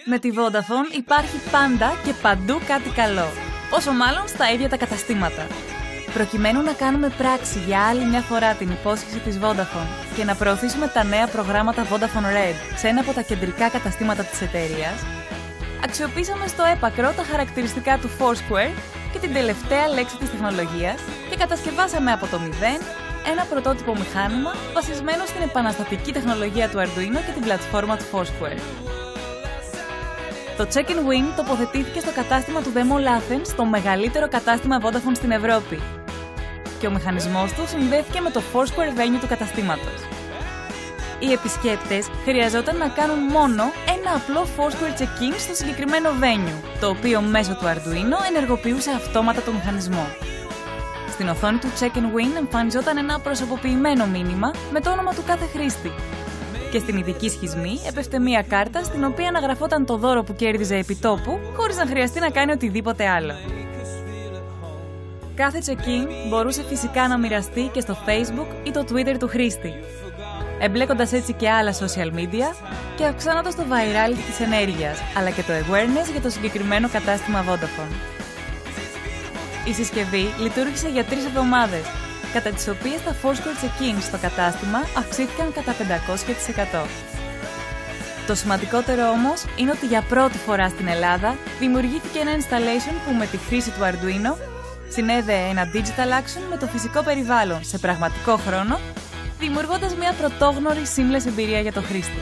Με τη Vodafone υπάρχει πάντα και παντού κάτι καλό. Πόσο μάλλον στα ίδια τα καταστήματα. Προκειμένου να κάνουμε πράξη για άλλη μια φορά την υπόσχεση της Vodafone και να προωθήσουμε τα νέα προγράμματα Vodafone Red σε ένα από τα κεντρικά καταστήματα της εταιρείας, αξιοποίησαμε στο έπακρο τα χαρακτηριστικά του Foursquare και την τελευταία λέξη της τεχνολογίας και κατασκευάσαμε από το μηδέν ένα πρωτότυπο μηχάνημα βασισμένο στην επαναστατική τεχνολογία του Arduino και την πλατφόρμα του Foursquare. Το Check and Win τοποθετήθηκε στο κατάστημα του The Mall Athens, το μεγαλύτερο κατάστημα Vodafone στην Ευρώπη. Και ο μηχανισμός του συνδέθηκε με το Foursquare venue του καταστήματος. Οι επισκέπτες χρειαζόταν να κάνουν μόνο ένα απλό Foursquare check-in στο συγκεκριμένο venue, το οποίο μέσω του Arduino ενεργοποιούσε αυτόματα το μηχανισμό. Στην οθόνη του Check and Win εμφανιζόταν ένα προσωποποιημένο μήνυμα με το όνομα του κάθε χρήστη. Και στην ειδική σχισμή έπεφτε μία κάρτα στην οποία αναγραφόταν το δώρο που κέρδιζε επί τόπου, χωρίς να χρειαστεί να κάνει οτιδήποτε άλλο. Κάθε check-in μπορούσε φυσικά να μοιραστεί και στο Facebook ή το Twitter του χρήστη, εμπλέκοντας έτσι και άλλα social media και αυξάνοντας το virality της ενέργειας, αλλά και το awareness για το συγκεκριμένο κατάστημα Vodafone. Η συσκευή λειτουργήσε για 3 εβδομάδες, κατά τις οποίες τα Foursquare check-in στο κατάστημα αυξήθηκαν κατά 500%. Το σημαντικότερο όμως είναι ότι για πρώτη φορά στην Ελλάδα δημιουργήθηκε ένα installation που με τη χρήση του Arduino συνέδεε ένα digital action με το φυσικό περιβάλλον σε πραγματικό χρόνο, δημιουργώντας μια πρωτόγνωρη seamless εμπειρία για το χρήστη.